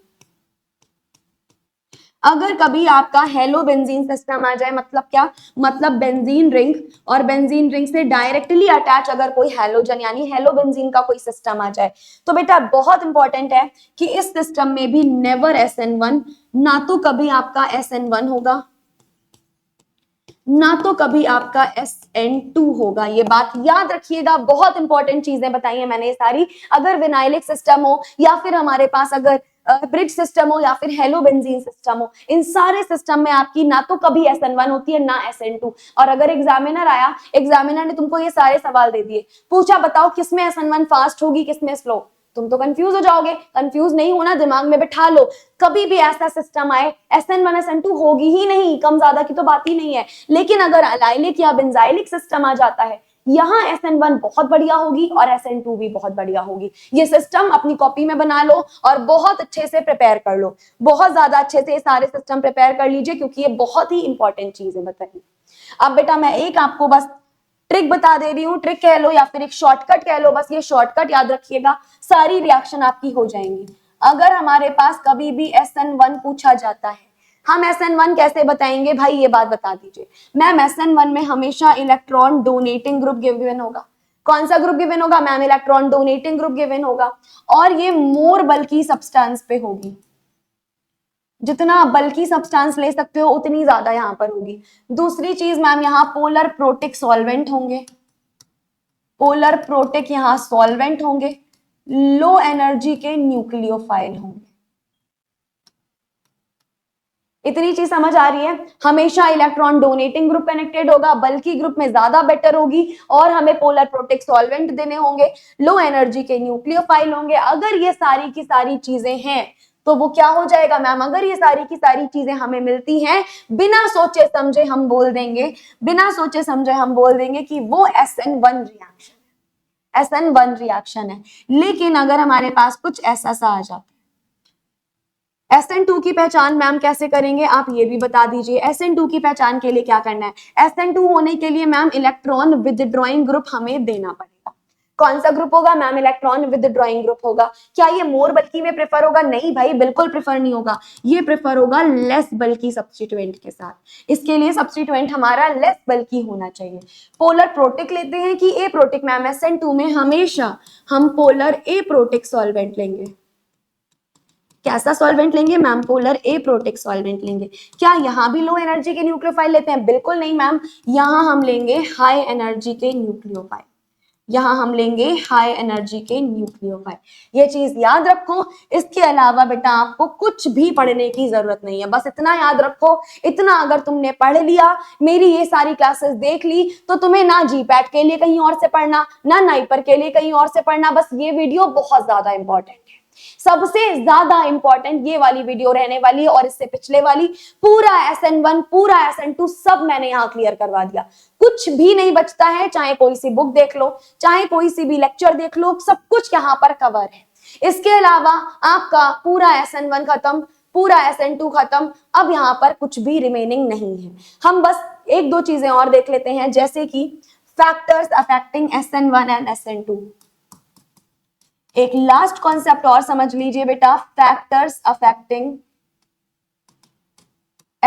अगर कभी आपका हेलोबेंजीन सिस्टम आ जाए, मतलब क्या, मतलब बेंजीन रिंग और बेंजीन रिंग से डायरेक्टली अटैच अगर कोई हेलोजन यानी हेलोबेंजीन का कोई सिस्टम आ जाए, तो बेटा बहुत इंपॉर्टेंट है कि इस सिस्टम में भी नेवर SN1, ना तो कभी आपका SN1 होगा, ना तो कभी आपका SN2 होगा। ये बात याद रखिएगा, बहुत इंपॉर्टेंट चीजें बताई हैं मैंने ये सारी। अगर विनाइलिक सिस्टम हो या फिर हमारे पास अगर ब्रिज सिस्टम हो या फिर हेलोबेंजीन सिस्टम हो, इन सारे सिस्टम में आपकी ना तो कभी SN1 होती है ना SN2। और अगर एग्जामिनर आया, एग्जामिनर ने तुमको ये सारे सवाल दे दिए, पूछा बताओ किसमें SN1 फास्ट होगी किसमें स्लो, तुम तो कंफ्यूज हो जाओगे। कंफ्यूज नहीं होना, दिमाग में बिठा लो, कभी भी ऐसा सिस्टम आए SN1 SN2 होगी ही नहीं, कम ज्यादा की तो बात ही नहीं है। लेकिन अगर अलाइलिक या बेंजाइलिक सिस्टम आ जाता है, यहाँ SN1 बहुत बढ़िया होगी और SN2 भी बहुत बढ़िया होगी। ये सिस्टम अपनी कॉपी में बना लो और बहुत अच्छे से प्रिपेयर कर लो, बहुत ज्यादा अच्छे से ये सारे सिस्टम प्रिपेयर कर लीजिए, क्योंकि ये बहुत ही इंपॉर्टेंट चीजें बताइए। अब बेटा मैं एक आपको बस ट्रिक बता दे रही हूँ, ट्रिक कह लो या फिर एक शॉर्टकट कह लो, बस ये शॉर्टकट याद रखिएगा, सारी रिएक्शन आपकी हो जाएंगी। अगर हमारे पास कभी भी SN1 पूछा जाता है, हम SN1 कैसे बताएंगे भाई, ये बात बता दीजिए मैम। SN1 में हमेशा इलेक्ट्रॉन डोनेटिंग ग्रुप गिवन होगा। कौन सा ग्रुप गिवन होगा ma'am, electron donating group given होगा, और ये मोर बल्कि सब्सटेंस पे होगी। जितना बल्कि सब्सटेंस ले सकते हो उतनी ज्यादा यहाँ पर होगी। दूसरी चीज मैम, यहाँ पोलर प्रोटिक सॉल्वेंट होंगे, पोलर प्रोटिक यहाँ सॉल्वेंट होंगे, लो एनर्जी के न्यूक्लियोफाइल होंगे। इतनी चीज समझ आ रही है, हमेशा इलेक्ट्रॉन डोनेटिंग ग्रुप कनेक्टेड होगा, बल्कि ग्रुप में ज्यादा बेटर होगी, और हमें पोलर प्रोटिक सॉल्वेंट देने होंगे, लो एनर्जी के न्यूक्लियोफाइल होंगे। अगर ये सारी की सारी चीजें हैं तो वो क्या हो जाएगा मैम, अगर ये सारी की सारी चीजें हमें मिलती हैं, बिना सोचे समझे हम बोल देंगे, बिना सोचे समझे हम बोल देंगे कि वो SN1 रिएक्शन, SN1 रिएक्शन है। लेकिन अगर हमारे पास कुछ ऐसा सा आ जाता है, SN2 की पहचान मैम कैसे करेंगे आप ये भी बता दीजिए। SN2 की पहचान के लिए क्या करना है, SN2 होने के लिए मैम इलेक्ट्रॉन विदड्रॉइंग ग्रुप हमें देना पड़ेगा। कौन सा ग्रुप होगा मैम, इलेक्ट्रॉन विदड्रॉइंग ग्रुप होगा। क्या ये मोर बल्कि में प्रेफर होगा, नहीं भाई बिल्कुल प्रेफर नहीं होगा, ये प्रेफर होगा लेस बल्कि सब्स्टिट्यूएंट के साथ। इसके लिए सब्स्टिट्यूएंट हमारा लेस बल्कि होना चाहिए। पोलर प्रोटिक लेते हैं कि ए प्रोटिक मैम, SN2 में हमेशा हम पोलर ए प्रोटिक सॉल्वेंट लेंगे। कैसा सॉल्वेंट लेंगे मैम, पोलर ए प्रोटिक सॉल्वेंट लेंगे। क्या यहाँ भी लो एनर्जी के न्यूक्लियोफाइल लेते हैं, बिल्कुल नहीं मैम, यहाँ हम लेंगे हाई एनर्जी के न्यूक्लियोफाइल, यहाँ हम लेंगे हाई एनर्जी के न्यूक्लियोफाइल। ये चीज याद रखो। इसके अलावा बेटा आपको कुछ भी पढ़ने की जरूरत नहीं है, बस इतना याद रखो, इतना अगर तुमने पढ़ लिया, मेरी ये सारी क्लासेस देख ली, तो तुम्हें ना जीपैट के लिए कहीं और से पढ़ना, ना नाइपर के लिए कहीं और से पढ़ना, बस ये वीडियो बहुत ज्यादा इंपॉर्टेंट है, सबसे ज्यादा इंपॉर्टेंट ये वाली वीडियो रहने वाली है। और इससे पिछले वाली पूरा SN1 पूरा SN2 सब मैंने यहाँ क्लियर करवा दिया, कुछ भी नहीं बचता है। चाहे कोई सी बुक देख लो, चाहे कोई सी भी लेक्चर देख लो, सब कुछ यहाँ पर कवर है। इसके अलावा आपका पूरा SN1 खत्म, पूरा SN2 खत्म, अब यहाँ पर कुछ भी रिमेनिंग नहीं है। हम बस एक दो चीजें और देख लेते हैं, जैसे कि factors affecting SN1 and SN2। एक लास्ट कॉन्सेप्ट और समझ लीजिए बेटा, factors affecting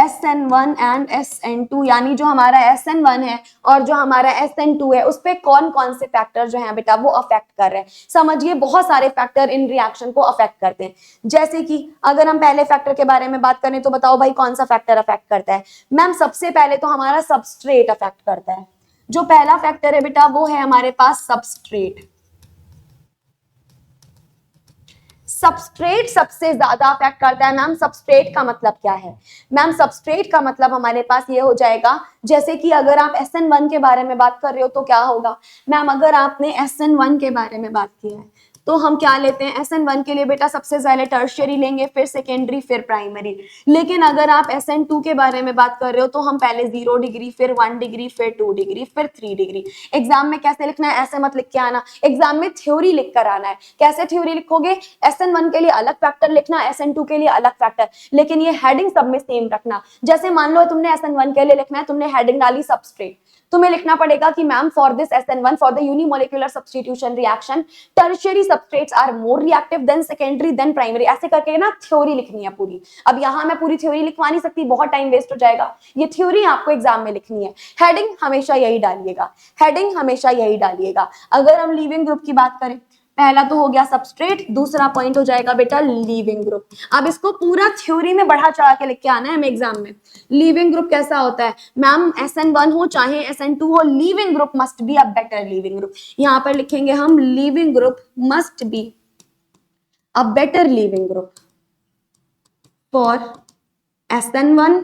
SN1 and SN2, यानी जो हमारा SN1 है और जो हमारा SN2 है उस पे कौन कौन से फैक्टर जो हैं बेटा वो अफेक्ट कर रहे हैं। समझिए बहुत सारे फैक्टर इन रिएक्शन को अफेक्ट करते हैं। जैसे कि अगर हम पहले फैक्टर के बारे में बात करें तो बताओ भाई कौन सा फैक्टर अफेक्ट करता है। मैम सबसे पहले तो हमारा सबस्ट्रेट अफेक्ट करता है। जो पहला फैक्टर है बेटा वो है हमारे पास सबस्ट्रेट। सबस्ट्रेट सबसे ज्यादा अफेक्ट करता है। मैम सबस्ट्रेट का मतलब क्या है? मैम सबस्ट्रेट का मतलब हमारे पास ये हो जाएगा, जैसे कि अगर आप SN1 के बारे में बात कर रहे हो तो क्या होगा। मैम अगर आपने SN1 के बारे में बात की है तो हम क्या लेते हैं, SN1 के लिए बेटा सबसे पहले टर्शियरी लेंगे, फिर सेकेंडरी, फिर प्राइमरी। लेकिन अगर आप SN2 के बारे में बात कर रहे हो तो हम पहले 0 डिग्री, फिर 1 डिग्री, फिर 2 डिग्री, फिर 3 डिग्री। एग्जाम में कैसे लिखना है ऐसे मत लिख के आना, एग्जाम में थ्योरी लिख कर आना है। कैसे थ्योरी लिखोगे, SN1 के लिए अलग फैक्टर लिखना, SN2 के लिए अलग फैक्टर, लेकिन ये हेडिंग सब में सेम रखना। जैसे मान लो तुमने SN1 के लिए लिखना है, तुमने हेडिंग डाली सबस्ट्रेट, तुम्हें लिखना पड़ेगा कि ma'am for this SN1 for the unimolecular substitution reaction tertiary substrates are more reactive than secondary than primary, ऐसे करके ना थ्योरी लिखनी है पूरी। अब यहां मैं पूरी थ्योरी लिखवा नहीं सकती, बहुत टाइम वेस्ट हो जाएगा, ये थ्योरी आपको एग्जाम में लिखनी है। हेडिंग हमेशा यही डालिएगा, हेडिंग हमेशा यही डालिएगा। अगर हम लीविंग ग्रुप की बात करें, पहला तो हो गया सबस्ट्रेट, दूसरा पॉइंट हो जाएगा बेटा लीविंग ग्रुप। अब इसको पूरा थ्योरी में बढ़ा चढ़ा के लिख के आना है हमें एग्जाम में। लीविंग ग्रुप कैसा होता है मैम, SN1 हो चाहे SN2 हो, leaving group must be a better leaving group. यहां पर लिखेंगे हम leaving group must be a better leaving group for SN1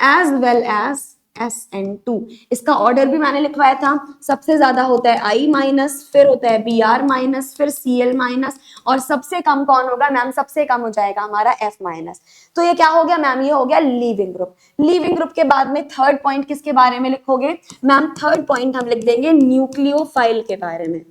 as well as SN2। इसका ऑर्डर भी मैंने लिखवाया था, सबसे ज्यादा होता है I माइनस, फिर होता है Br माइनस, फिर Cl माइनस, और सबसे कम कौन होगा मैम, सबसे कम हो जाएगा हमारा F माइनस। तो ये क्या हो गया मैम, ये हो गया लीविंग ग्रुप। लीविंग ग्रुप के बाद में थर्ड पॉइंट किसके बारे में लिखोगे मैम, थर्ड पॉइंट हम लिख देंगे न्यूक्लियोफाइल के बारे में।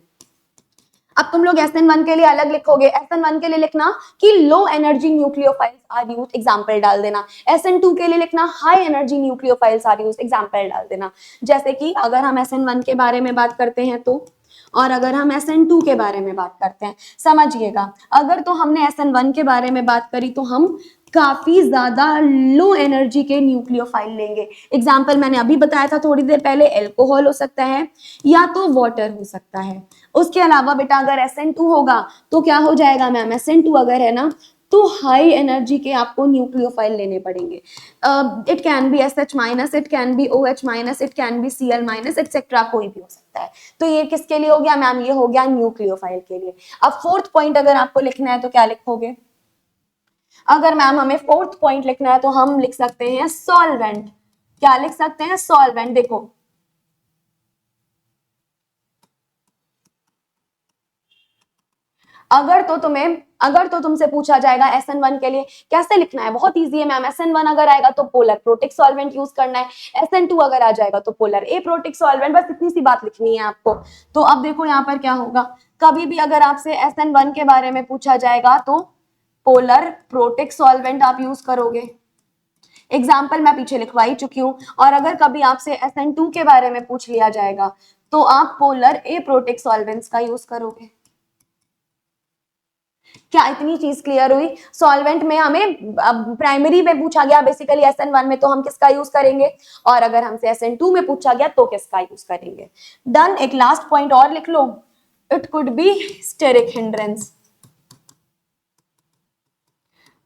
अब तुम लोग SN1 के लिए अलग लिखोगे, SN1 के लिए लिखना कि low energy nucleophiles are used, example डाल देना। SN2 के लिए लिखना high energy nucleophiles are used, example डाल देना। जैसे कि अगर हम SN1 के बारे में बात करते हैं तो, और अगर हम SN2 के बारे में बात करते हैं, समझिएगा अगर तो हमने SN1 के बारे में बात करी तो हम काफी ज्यादा लो एनर्जी के न्यूक्लियोफाइल लेंगे। एग्जाम्पल मैंने अभी बताया था थोड़ी देर पहले, एल्कोहल हो सकता है या तो वाटर हो सकता है। उसके अलावा बेटा अगर SN2 होगा तो क्या हो जाएगा मैम, SN2 अगर है ना तो हाई एनर्जी के आपको न्यूक्लियोफाइल लेने पड़ेंगे। It can be SH minus, it can be OH minus, it can be Cl minus, etcetera, कोई भी हो सकता है। तो ये किसके लिए हो गया मैम, ये हो गया न्यूक्लियोफाइल के लिए। अब फोर्थ पॉइंट अगर आपको लिखना है तो क्या लिखोगे, अगर मैम हमें फोर्थ पॉइंट लिखना है तो हम लिख सकते हैं सॉल्वेंट। क्या लिख सकते हैं, सॉल्वेंट। देखो अगर तो तुमसे पूछा जाएगा SN1 के लिए कैसे लिखना है, बहुत इजी है मैम। SN1 अगर आएगा तो पोलर प्रोटिक सॉल्वेंट यूज करना है, SN2 अगर आ जाएगा तो पोलर ए प्रोटिक सॉल्वेंट, बस इतनी सी बात लिखनी है आपको। तो अब देखो यहाँ पर क्या होगा, कभी भी अगर आपसे SN1 के बारे में पूछा जाएगा तो पोलर प्रोटिक सॉल्वेंट आप यूज करोगे, एग्जाम्पल मैं पीछे लिखवा ही चुकी हूं। और अगर कभी आपसे SN2 के बारे में पूछ लिया जाएगा तो आप पोलर ए प्रोटिक सॉल्वेंट्स का यूज करोगे। क्या इतनी चीज क्लियर हुई? सॉल्वेंट में हमें प्राइमरी में पूछा गया बेसिकली SN1 में तो हम किसका यूज करेंगे, और अगर हमसे SN2 में पूछा गया तो किसका यूज करेंगे। डन। एक लास्ट पॉइंट और लिख लो, it could be steric hindrance.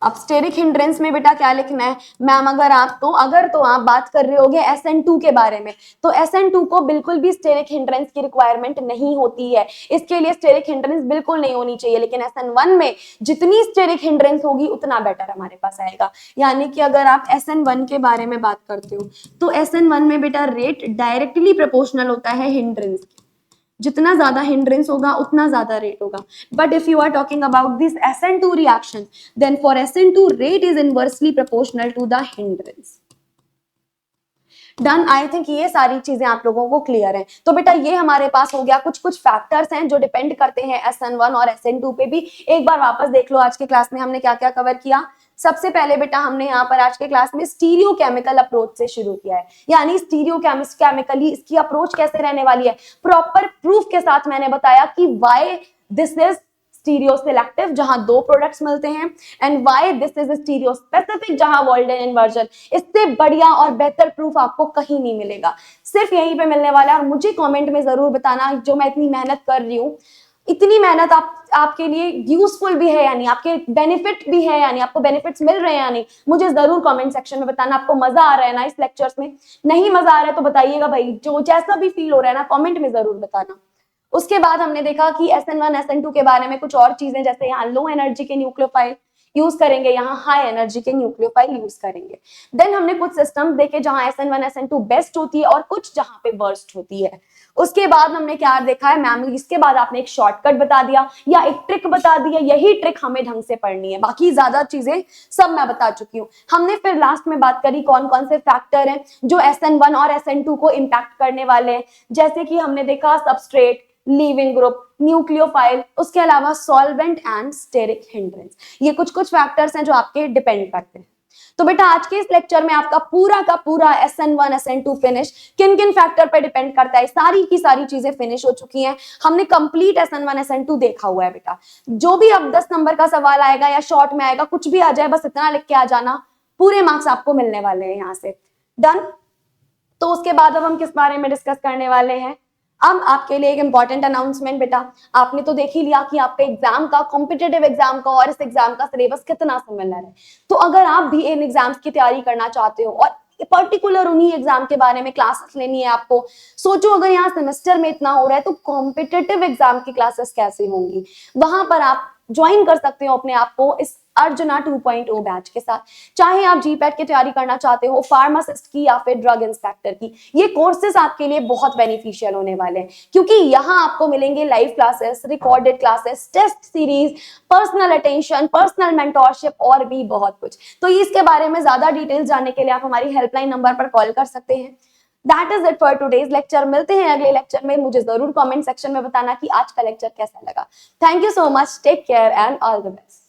अब स्टेरिक हिंड्रेंस में बेटा क्या लिखना है मैम, अगर तो आप बात कर रहे होगे SN2 के बारे में, तो SN2 को बिल्कुल भी स्टेरिक हिंड्रेंस की रिक्वायरमेंट नहीं होती है, इसके लिए स्टेरिक हिंड्रेंस बिल्कुल नहीं होनी चाहिए। लेकिन SN1 में जितनी स्टेरिक हिंड्रेंस होगी उतना बेटर हमारे पास आएगा। यानी कि अगर आप SN1 के बारे में बात करते हो तो SN1 में बेटा रेट डायरेक्टली प्रोपोर्शनल होता है हिंड्रेंस के, जितना ज्यादा हिंड्रेंस होगा उतना ज्यादा रेट होगा। But if you are talking about this SN2 reaction, then for SN2 rate is inversely proportional to the hindrance. Done. I think ये सारी चीजें आप लोगों को क्लियर है। तो बेटा ये हमारे पास हो गया, कुछ कुछ फैक्टर्स हैं जो डिपेंड करते हैं SN1 और SN2 पे भी। एक बार वापस देख लो आज के क्लास में हमने क्या क्या कवर किया। सबसे पहले बेटा हमने यहाँ पर आज के क्लास में स्टीरियो केमिकल अप्रोच से शुरू किया है, यानी स्टीरियो केमिकली इसकी अप्रोच कैसे रहने वाली है, प्रॉपर प्रूफ के साथ मैंने बताया कि why this is stereo selective जहां 2 प्रोडक्ट्स मिलते हैं, and why this is stereo specific जहां वोल्डेन इन्वर्जन। इससे बढ़िया और बेहतर प्रूफ आपको कहीं नहीं मिलेगा, सिर्फ यहीं पे मिलने वाला है। और मुझे कमेंट में जरूर बताना, जो मैं इतनी मेहनत कर रही हूँ, इतनी मेहनत आपके लिए यूजफुल भी है या नहीं, आपके बेनिफिट भी है या नहीं, आपको बेनिफिट्स मिल रहे हैं या नहीं, मुझे जरूर कमेंट सेक्शन में बताना। आपको मजा आ रहा है ना इस लेक्चर्स में? नहीं मजा आ रहा है तो बताइएगा भाई, जो जैसा भी फील हो रहा है ना कमेंट में जरूर बताना। उसके बाद हमने देखा कि SN1 SN2 के बारे में कुछ और चीजें, जैसे यहाँ लो एनर्जी के न्यूक्लियोफाइल यूज करेंगे, यहाँ हाई एनर्जी के न्यूक्लियोफाइल यूज करेंगे। देन हमने कुछ सिस्टम देखे जहां SN1 SN2 बेस्ट होती है और कुछ जहां पे वर्स्ट होती है। उसके बाद हमने क्या देखा है मैम, इसके बाद आपने एक शॉर्टकट बता दिया या एक ट्रिक बता दी है, यही ट्रिक हमें ढंग से पढ़नी है, बाकी ज्यादा चीजें सब मैं बता चुकी हूँ। हमने फिर लास्ट में बात करी कौन कौन से फैक्टर हैं जो SN1 और SN2 को इम्पैक्ट करने वाले हैं, जैसे कि हमने देखा सबस्ट्रेट, लीविंग ग्रुप, न्यूक्लियोफाइल, उसके अलावा सॉल्वेंट एंड स्टेरिक हिंड्रेंस। ये कुछ कुछ फैक्टर्स हैं जो आपके डिपेंड करते हैं। तो बेटा आज के इस लेक्चर में आपका पूरा का पूरा SN1 SN2 फिनिश किन किन फैक्टर पे डिपेंड करता है, सारी की सारी चीजें फिनिश हो चुकी हैं। हमने कंप्लीट SN1 SN2 देखा हुआ है बेटा। जो भी अब 10 नंबर का सवाल आएगा या शॉर्ट में आएगा, कुछ भी आ जाए, बस इतना लिख के आ जाना, पूरे मार्क्स आपको मिलने वाले हैं यहाँ से। डन। तो उसके बाद अब हम किस बारे में डिस्कस करने वाले हैं? अब आपके लिए एक इंपॉर्टेंट अनाउंसमेंट बेटा। आपने तो देख ही लिया कि आपके एग्जाम का, कॉम्पिटिटिव एग्जाम का और इस एग्जाम का सिलेबस कितना सिमिलर है। तो अगर आप भी इन एग्जाम्स की तैयारी करना चाहते हो और पर्टिकुलर उन्हीं एग्जाम के बारे में क्लासेस लेनी है आपको, सोचो अगर यहाँ सेमेस्टर में इतना हो रहा है तो कॉम्पिटिटिव एग्जाम की क्लासेस कैसे होंगी। वहां पर आप ज्वाइन कर सकते हो अपने आप को इस अर्जुना 2.0 बैच के साथ। चाहे आप जीपैट की तैयारी करना चाहते हो, फार्मासिस्ट की या फिर ड्रग इंस्पेक्टर की, ये कोर्सेज आपके लिए बहुत बेनिफिशियल होने वाले हैं, क्योंकि यहाँ आपको मिलेंगे live classes, recorded classes, test series, personal attention, personal mentorship और भी बहुत कुछ। तो इसके बारे में ज्यादा डिटेल्स जानने के लिए आप हमारी हेल्पलाइन नंबर पर कॉल कर सकते हैं। That is it for today's lecture. मिलते हैं अगले लेक्चर में। मुझे जरूर कमेंट सेक्शन में बताना कि आज का लेक्चर कैसा लगा। Thank you so much, take care and all the best.